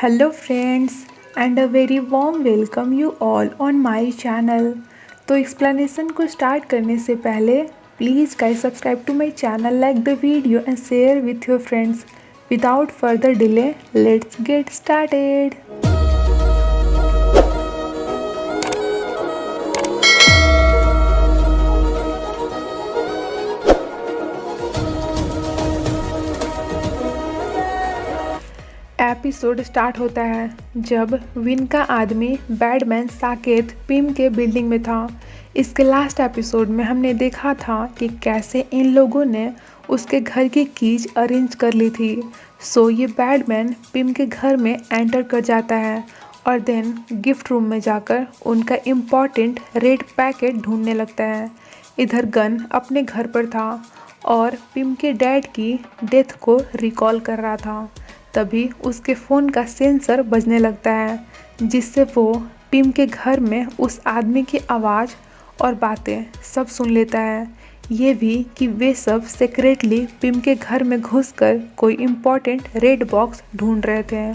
Hello friends and a very warm welcome you all on my channel। तो explanation को start करने से पहले please guys subscribe to my channel, like the video and share with your friends. Without further delay let's get started. Episode start होता है जब विन का आदमी बैडमैन साकेत पिम के बिल्डिंग में था। इसके लास्ट एपिसोड में हमने देखा था कि कैसे इन लोगों ने उसके घर की कीज अरेंज कर ली थी। सो ये बैडमैन पिम के घर में एंटर कर जाता है और देन गिफ्ट रूम में जाकर उनका इम्पॉर्टेंट रेड पैकेट ढूंढने लगता है। इधर गन अपने घर पर था और पिम के डैड की डेथ को रिकॉल कर रहा था। तभी उसके फ़ोन का सेंसर बजने लगता है जिससे वो पिम के घर में उस आदमी की आवाज़ और बातें सब सुन लेता है। ये भी कि वे सब सीक्रेटली पिम के घर में घुसकर कोई इम्पोर्टेंट रेड बॉक्स ढूंढ रहे थे।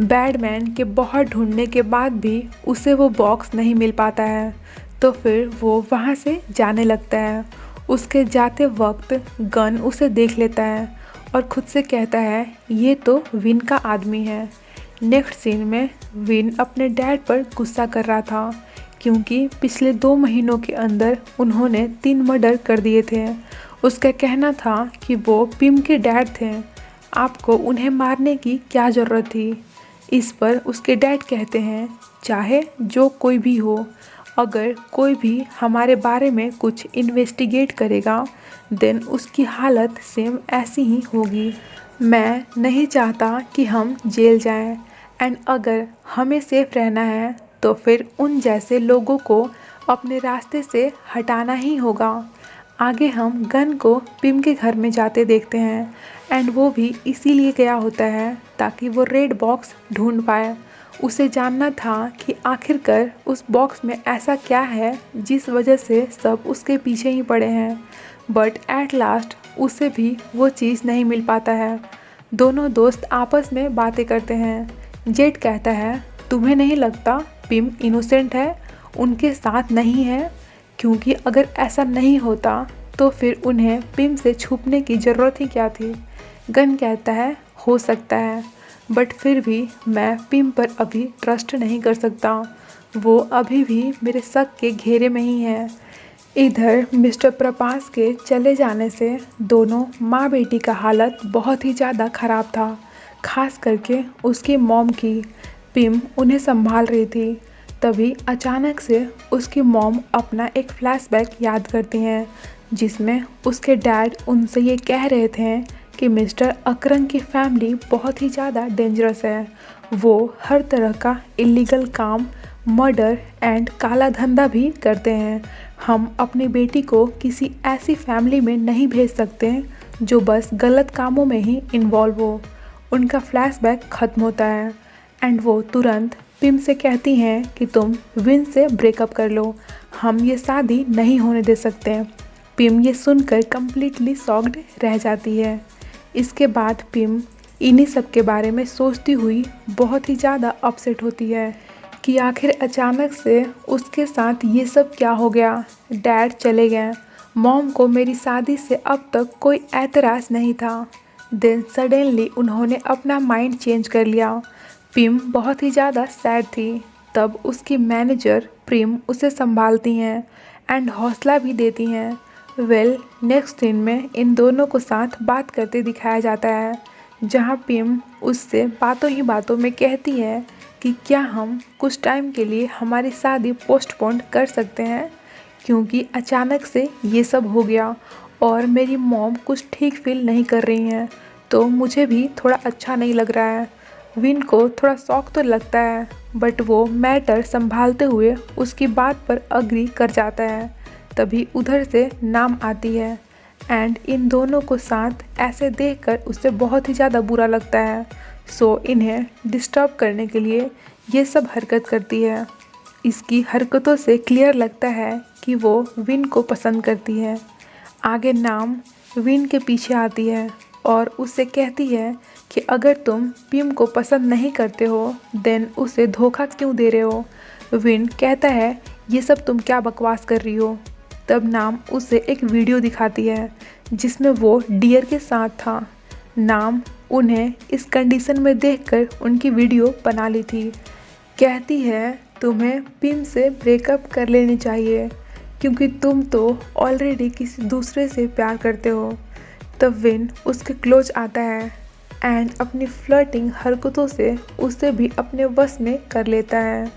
बैडमैन के बहुत ढूंढने के बाद भी उसे वो बॉक्स नहीं मिल पाता है, तो फिर वो वहाँ से जाने लगता है। उसके जाते वक्त गन उसे देख लेता है और खुद से कहता है ये तो विन का आदमी है। नेक्स्ट सीन में विन अपने डैड पर गुस्सा कर रहा था क्योंकि पिछले 2 महीनों के अंदर उन्होंने 3 मर्डर कर दिए थे। उसका कहना था कि वो पिम के डैड थे, आपको उन्हें मारने की क्या ज़रूरत थी। इस पर उसके डैड कहते हैं चाहे जो कोई भी हो, अगर कोई भी हमारे बारे में कुछ इन्वेस्टिगेट करेगा देन उसकी हालत सेम ऐसी ही होगी। मैं नहीं चाहता कि हम जेल जाएं एंड अगर हमें सेफ रहना है तो फिर उन जैसे लोगों को अपने रास्ते से हटाना ही होगा। आगे हम गन को पिम के घर में जाते देखते हैं एंड वो भी इसीलिए गया होता है ताकि वो रेड बॉक्स ढूंढ पाए। उसे जानना था कि आखिरकार उस बॉक्स में ऐसा क्या है जिस वजह से सब उसके पीछे ही पड़े हैं, बट एट लास्ट उसे भी वो चीज़ नहीं मिल पाता है। दोनों दोस्त आपस में बातें करते हैं। जेड कहता है तुम्हें नहीं लगता पिम इनोसेंट है, उनके साथ नहीं है, क्योंकि अगर ऐसा नहीं होता तो फिर उन्हें पिम से छुपने की ज़रूरत ही क्या थी। गन कहता है हो सकता है, बट फिर भी मैं पिम पर अभी ट्रस्ट नहीं कर सकता, वो अभी भी मेरे शक के घेरे में ही है। इधर मिस्टर प्रभास के चले जाने से दोनों माँ बेटी का हालत बहुत ही ज़्यादा ख़राब था, खास करके उसकी मॉम की। पिम उन्हें संभाल रही थी, तभी अचानक से उसकी मॉम अपना एक फ्लैशबैक याद करती हैं जिसमें उसके डैड उनसे ये कह रहे थे कि मिस्टर अकरम की फैमिली बहुत ही ज़्यादा डेंजरस है, वो हर तरह का इलीगल काम, मर्डर एंड काला धंधा भी करते हैं। हम अपनी बेटी को किसी ऐसी फैमिली में नहीं भेज सकते जो बस गलत कामों में ही इन्वॉल्व हो। उनका फ्लैशबैक ख़त्म होता है एंड वो तुरंत पिम से कहती हैं कि तुम विन से ब्रेकअप कर लो, हम ये शादी नहीं होने दे सकते। पिम ये सुनकर कम्प्लीटली शॉक्ड रह जाती है। इसके बाद पिम इन्हीं सब के बारे में सोचती हुई बहुत ही ज़्यादा अपसेट होती है कि आखिर अचानक से उसके साथ ये सब क्या हो गया। डैड चले गए, मॉम को मेरी शादी से अब तक कोई एतराज़ नहीं था, देन सडनली उन्होंने अपना माइंड चेंज कर लिया। पिम बहुत ही ज़्यादा सैड थी। तब उसकी मैनेजर प्रिम उसे संभालती हैं एंड हौसला भी देती हैं। नेक्स्ट सीन में इन दोनों को साथ बात करते दिखाया जाता है जहां पिम उससे बातों ही बातों में कहती है कि क्या हम कुछ टाइम के लिए हमारी शादी पोस्टपोन कर सकते हैं, क्योंकि अचानक से ये सब हो गया और मेरी मॉम कुछ ठीक फील नहीं कर रही हैं, तो मुझे भी थोड़ा अच्छा नहीं लग रहा है। विन को थोड़ा शौक तो लगता है बट वो मैटर संभालते हुए उसकी बात पर अग्री कर जाता है। तभी उधर से नाम आती है एंड इन दोनों को साथ ऐसे देखकर उसे बहुत ही ज़्यादा बुरा लगता है। सो इन्हें डिस्टर्ब करने के लिए ये सब हरकत करती है। इसकी हरकतों से क्लियर लगता है कि वो विन को पसंद करती है। आगे नाम विन के पीछे आती है और उससे कहती है कि अगर तुम पिम को पसंद नहीं करते हो देन उसे धोखा क्यों दे रहे हो। विन कहता है ये सब तुम क्या बकवास कर रही हो। तब नाम उसे एक वीडियो दिखाती है जिसमें वो डियर के साथ था। नाम उन्हें इस कंडीशन में देखकर उनकी वीडियो बना ली थी। कहती है तुम्हें पिम से ब्रेकअप कर लेनी चाहिए क्योंकि तुम तो ऑलरेडी किसी दूसरे से प्यार करते हो। तब विन उसके क्लोज आता है एंड अपनी फ्लर्टिंग हरकतों से उसे भी अपने वश में कर लेता है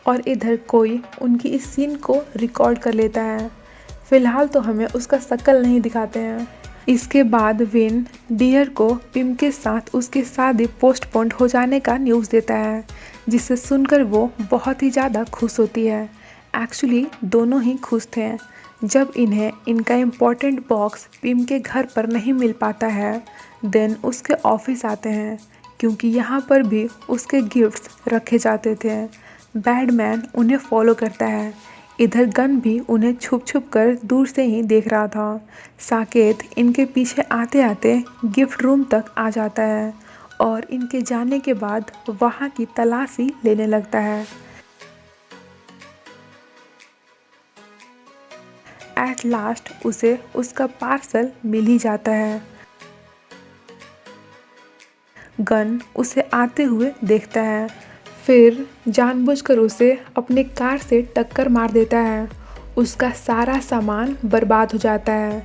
और इधर कोई उनकी इस सीन को रिकॉर्ड कर लेता है। फिलहाल तो हमें उसका शक्ल नहीं दिखाते हैं। इसके बाद विन डियर को पिम के साथ उसकी शादी पोस्टपोन्ड हो जाने का न्यूज़ देता है जिसे सुनकर वो बहुत ही ज़्यादा खुश होती है। एक्चुअली दोनों ही खुश थे। जब इन्हें इनका इम्पोर्टेंट बॉक्स पिम के घर पर नहीं मिल पाता है देन उसके ऑफिस आते हैं क्योंकि यहाँ पर भी उसके गिफ्ट्स रखे जाते थे। बैडमैन उन्हें फॉलो करता है। इधर गन भी उन्हें छुप छुप कर दूर से ही देख रहा था। साकेत इनके पीछे आते आते गिफ्ट रूम तक आ जाता है और इनके जाने के बाद वहाँ की तलाशी लेने लगता है। एट लास्ट उसे उसका पार्सल मिल ही जाता है। गन उसे आते हुए देखता है, फिर जानबूझकर उसे अपनी कार से टक्कर मार देता है। उसका सारा सामान बर्बाद हो जाता है।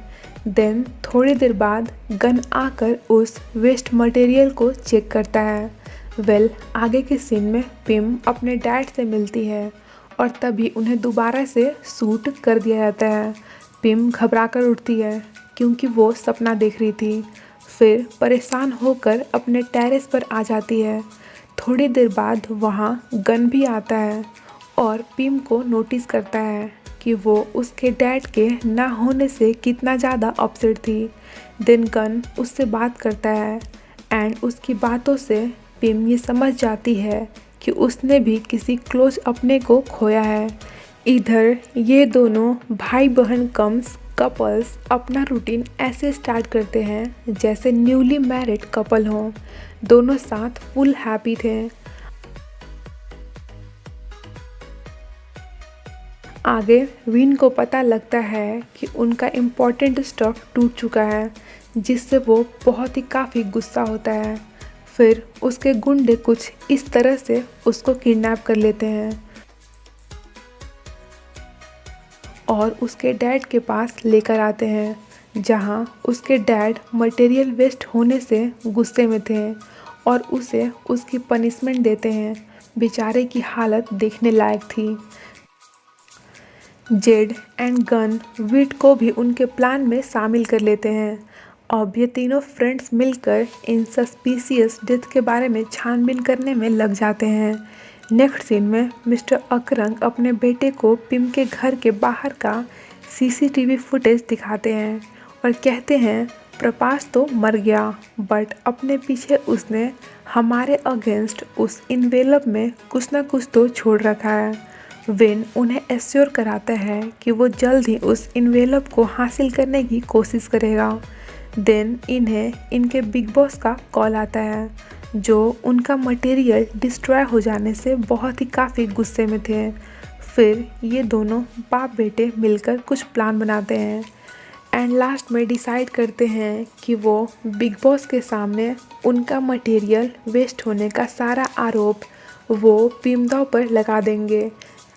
देन थोड़ी देर बाद गन आकर उस वेस्ट मटेरियल को चेक करता है। आगे के सीन में पिम अपने डैड से मिलती है और तभी उन्हें दोबारा से शूट कर दिया जाता है। पिम घबराकर उठती है क्योंकि वो सपना देख रही थी। फिर परेशान होकर अपने टेरेस पर आ जाती है। थोड़ी देर बाद वहाँ गन भी आता है और पिम को नोटिस करता है कि वो उसके डैड के ना होने से कितना ज़्यादा अपसेट थी। देन गन उससे बात करता है एंड उसकी बातों से पिम ये समझ जाती है कि उसने भी किसी क्लोज अपने को खोया है। इधर ये दोनों भाई बहन कम्स कपल्स अपना रूटीन ऐसे स्टार्ट करते हैं जैसे न्यूली मैरिड कपल हों। दोनों साथ फुल हैप्पी थे। आगे विन को पता लगता है कि उनका इम्पोर्टेंट स्टफ टूट चुका है जिससे वो बहुत ही काफ़ी गुस्सा होता है। फिर उसके गुंडे कुछ इस तरह से उसको किडनैप कर लेते हैं और उसके डैड के पास लेकर आते हैं जहां उसके डैड मटेरियल वेस्ट होने से गुस्से में थे और उसे उसकी पनिशमेंट देते हैं। बेचारे की हालत देखने लायक थी। जेड एंड गन विट को भी उनके प्लान में शामिल कर लेते हैं। अब ये तीनों फ्रेंड्स मिलकर इन सस्पिशियस डेथ के बारे में छानबीन करने में लग जाते हैं। नेक्स्ट सीन में मिस्टर अकरंग अपने बेटे को पिम के घर के बाहर का सीसीटीवी फुटेज दिखाते हैं और कहते हैं प्रकाश तो मर गया बट अपने पीछे उसने हमारे अगेंस्ट उस इन्वेलप में कुछ ना कुछ तो छोड़ रखा है। विन उन्हें एश्योर कराता है कि वो जल्द ही उस इन्वेलप को हासिल करने की कोशिश करेगा। देन इन्हें इनके बिग बॉस का कॉल आता है जो उनका मटेरियल डिस्ट्रॉय हो जाने से बहुत ही काफ़ी गुस्से में थे। फिर ये दोनों बाप बेटे मिलकर कुछ प्लान बनाते हैं एंड लास्ट में डिसाइड करते हैं कि वो बिग बॉस के सामने उनका मटेरियल वेस्ट होने का सारा आरोप वो पिमदाव पर लगा देंगे।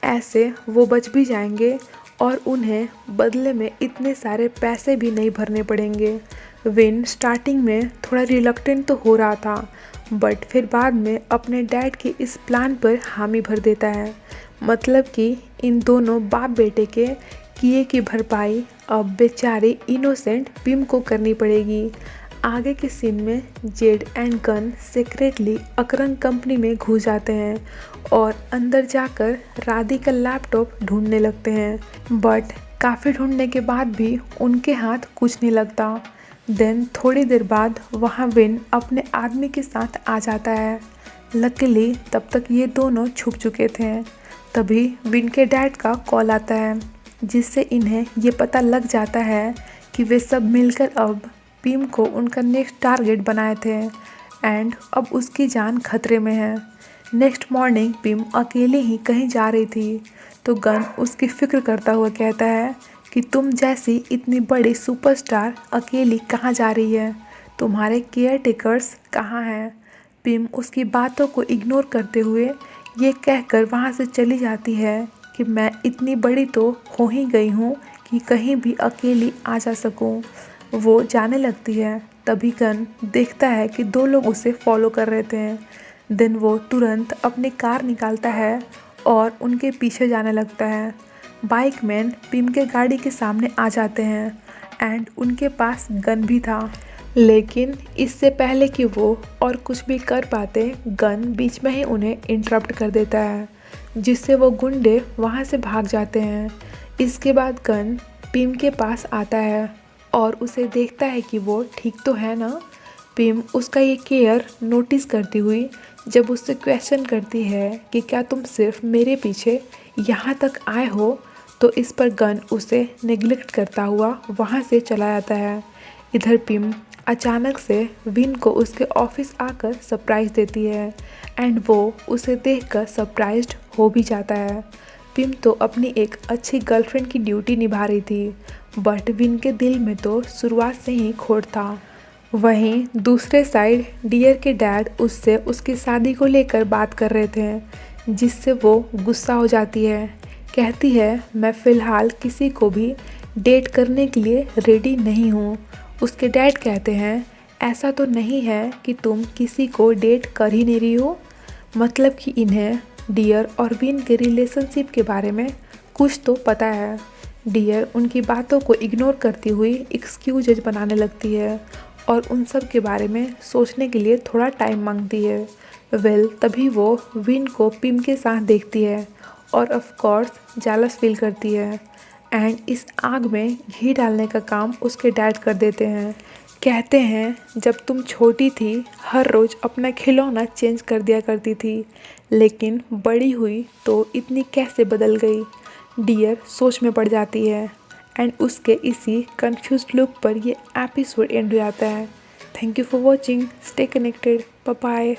ऐसे वो बच भी जाएंगे और उन्हें बदले में इतने सारे पैसे भी नहीं भरने पड़ेंगे। विन स्टार्टिंग में थोड़ा रिलक्टेंट तो हो रहा था बट फिर बाद में अपने डैड के इस प्लान पर हामी भर देता है। मतलब कि इन दोनों बाप बेटे के किए की भरपाई अब बेचारे इनोसेंट पिम को करनी पड़ेगी। आगे के सीन में जेड एंड गन सीक्रेटली अकरंग कंपनी में घुस जाते हैं और अंदर जाकर राधी का लैपटॉप ढूंढने लगते हैं बट काफ़ी ढूंढने के बाद भी उनके हाथ कुछ नहीं लगता। देन थोड़ी देर बाद वहाँ विन अपने आदमी के साथ आ जाता है। लकीली तब तक ये दोनों छुप चुके थे। तभी विन के डैड का कॉल आता है जिससे इन्हें ये पता लग जाता है कि वे सब मिलकर अब पिम को उनका नेक्स्ट टारगेट बनाए थे एंड अब उसकी जान खतरे में है। नेक्स्ट मॉर्निंग पिम अकेले ही कहीं जा रही थी तो गन उसकी फिक्र करता हुआ कहता है कि तुम जैसी इतनी बड़ी सुपरस्टार अकेली कहाँ जा रही है, तुम्हारे केयर टेकर्स कहाँ हैं। पिम उसकी बातों को इग्नोर करते हुए ये कहकर वहाँ से चली जाती है कि मैं इतनी बड़ी तो हो ही गई हूँ कि कहीं भी अकेली आ जा सकूँ। वो जाने लगती है, तभी गन देखता है कि दो लोग उसे फॉलो कर रहे थे। देन वो तुरंत अपनी कार निकालता है और उनके पीछे जाने लगता है। बाइक मैन पिम के गाड़ी के सामने आ जाते हैं एंड उनके पास गन भी था, लेकिन इससे पहले कि वो और कुछ भी कर पाते गन बीच में ही उन्हें इंटरप्ट कर देता है, जिससे वो गुंडे वहाँ से भाग जाते हैं। इसके बाद गन पिम के पास आता है और उसे देखता है कि वो ठीक तो है ना। पिम उसका ये केयर नोटिस करती हुई जब उससे क्वेश्चन करती है कि क्या तुम सिर्फ मेरे पीछे यहाँ तक आए हो, तो इस पर गन उसे नेग्लेक्ट करता हुआ वहाँ से चला जाता है। इधर पिम अचानक से विन को उसके ऑफिस आकर सरप्राइज़ देती है एंड वो उसे देखकर सरप्राइज्ड हो भी जाता है। पिम तो अपनी एक अच्छी गर्लफ्रेंड की ड्यूटी निभा रही थी, बट विन के दिल में तो शुरुआत से ही खोट था। वहीं दूसरे साइड डियर के डैड उससे उसकी शादी को लेकर बात कर रहे थे, जिससे वो गुस्सा हो जाती है। कहती है मैं फ़िलहाल किसी को भी डेट करने के लिए रेडी नहीं हूँ। उसके डैड कहते हैं ऐसा तो नहीं है कि तुम किसी को डेट कर ही नहीं रही हो, मतलब कि इन्हें डियर और विन के रिलेशनशिप के बारे में कुछ तो पता है। डियर उनकी बातों को इग्नोर करती हुई एक्सक्यूजेज बनाने लगती है और उन सब के बारे में सोचने के लिए थोड़ा टाइम मांगती है। तभी वो विन को पिम के साथ देखती है और ऑफ कोर्स जेलस फील करती है एंड इस आग में घी डालने का काम उसके डैड कर देते हैं। कहते हैं जब तुम छोटी थी हर रोज़ अपना खिलौना चेंज कर दिया करती थी, लेकिन बड़ी हुई तो इतनी कैसे बदल गई। डियर सोच में पड़ जाती है एंड उसके इसी कंफ्यूज्ड लुक पर ये एपिसोड एंड हो जाता है। Thank you for watching, stay connected, bye bye.